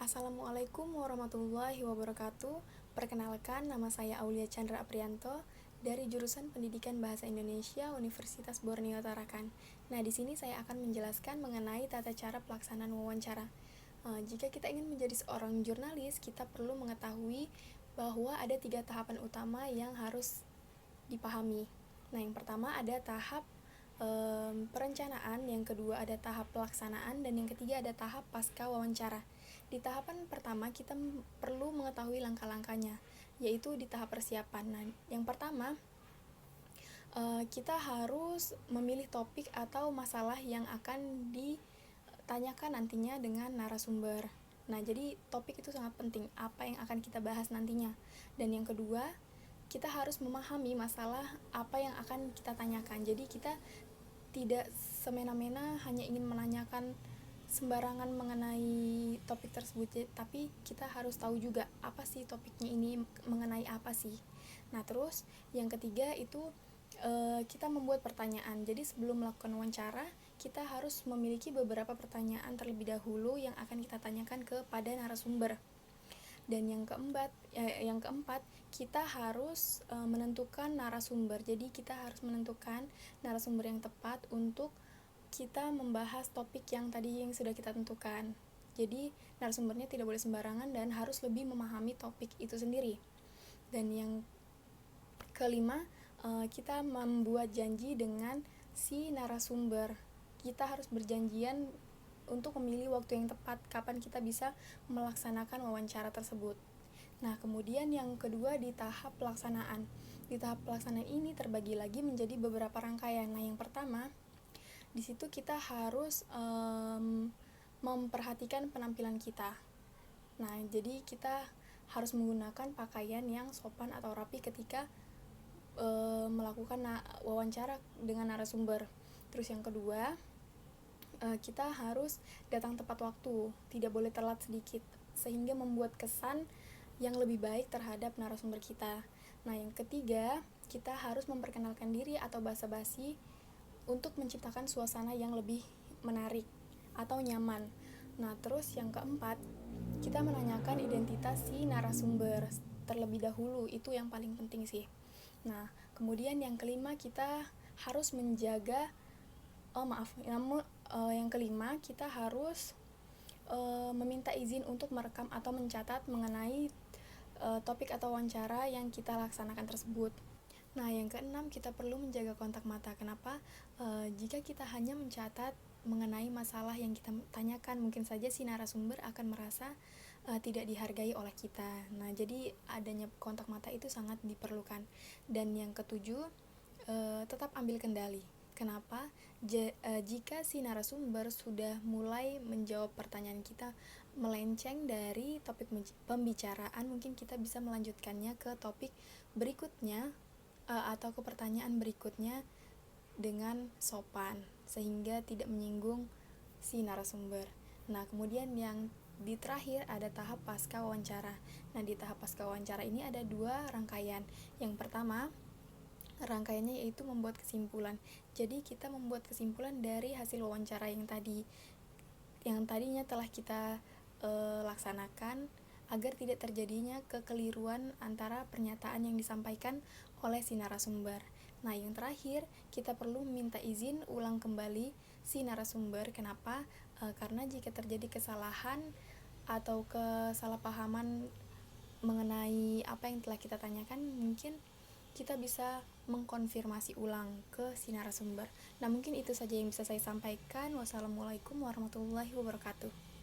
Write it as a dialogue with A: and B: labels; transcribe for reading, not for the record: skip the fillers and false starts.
A: Assalamualaikum warahmatullahi wabarakatuh. Perkenalkan, nama saya Aulia Chandra Aprianto dari jurusan Pendidikan Bahasa Indonesia Universitas Borneo Tarakan. Nah, di sini saya akan menjelaskan mengenai tata cara pelaksanaan wawancara. Jika kita ingin menjadi seorang jurnalis, kita perlu mengetahui bahwa ada 3 tahapan utama yang harus dipahami. Nah, yang pertama ada tahap perencanaan, yang kedua ada tahap pelaksanaan, dan yang ketiga ada tahap pasca wawancara. Di tahapan pertama kita perlu mengetahui langkah-langkahnya, yaitu di tahap persiapan. Nah, yang pertama kita harus memilih topik atau masalah yang akan ditanyakan nantinya dengan narasumber. Nah, jadi topik itu sangat penting, apa yang akan kita bahas nantinya. Dan yang kedua, kita harus memahami masalah apa yang akan kita tanyakan. Jadi kita tidak semena-mena hanya ingin menanyakan sembarangan mengenai topik tersebut, tapi kita harus tahu juga apa sih topiknya ini, mengenai apa sih. Nah, terus yang ketiga itu kita membuat pertanyaan. Jadi sebelum melakukan wawancara, kita harus memiliki beberapa pertanyaan terlebih dahulu yang akan kita tanyakan kepada narasumber. Dan yang keempat, kita harus menentukan narasumber. Jadi kita harus menentukan narasumber yang tepat untuk kita membahas topik yang sudah kita tentukan. Jadi narasumbernya tidak boleh sembarangan dan harus lebih memahami topik itu sendiri. Dan yang kelima, kita membuat janji dengan si narasumber. Kita harus berjanjian untuk memilih waktu yang tepat kapan kita bisa melaksanakan wawancara tersebut. Nah, kemudian yang kedua di tahap pelaksanaan. Di tahap pelaksanaan ini terbagi lagi menjadi beberapa rangkaian. Nah, yang pertama, di situ kita harus memperhatikan penampilan kita. Nah, jadi kita harus menggunakan pakaian yang sopan atau rapi ketika melakukan wawancara dengan narasumber. Terus yang kedua, kita harus datang tepat waktu, tidak boleh telat sedikit, sehingga membuat kesan yang lebih baik terhadap narasumber kita. Nah, yang ketiga, kita harus memperkenalkan diri atau basa-basi untuk menciptakan suasana yang lebih menarik atau nyaman. Nah, terus yang keempat, kita menanyakan identitas si narasumber terlebih dahulu, itu yang paling penting sih. Nah, kemudian yang kelima, kita harus menjaga yang kelima, kita harus meminta izin untuk merekam atau mencatat mengenai topik atau wawancara yang kita laksanakan tersebut. Nah, yang keenam, kita perlu menjaga kontak mata. Kenapa? Jika kita hanya mencatat mengenai masalah yang kita tanyakan, mungkin saja si narasumber akan merasa tidak dihargai oleh kita. Nah, jadi adanya kontak mata itu sangat diperlukan. Dan yang ketujuh, tetap ambil kendali. Kenapa? Jika si narasumber sudah mulai menjawab pertanyaan kita melenceng dari topik pembicaraan, mungkin kita bisa melanjutkannya ke topik berikutnya atau ke pertanyaan berikutnya dengan sopan, sehingga tidak menyinggung si narasumber. Nah, kemudian yang di terakhir ada tahap pasca wawancara. Nah, di tahap pasca wawancara ini ada 2 rangkaian. Yang pertama, rangkaiannya yaitu membuat kesimpulan. Jadi kita membuat kesimpulan dari hasil wawancara yang tadinya telah kita laksanakan, agar tidak terjadinya kekeliruan antara pernyataan yang disampaikan oleh si narasumber. Nah, yang terakhir, kita perlu meminta izin ulang kembali si narasumber. Kenapa? Karena jika terjadi kesalahan atau kesalahpahaman mengenai apa yang telah kita tanyakan, mungkin kita bisa mengkonfirmasi ulang ke si narasumber. Nah, mungkin itu saja yang bisa saya sampaikan. Wassalamualaikum warahmatullahi wabarakatuh.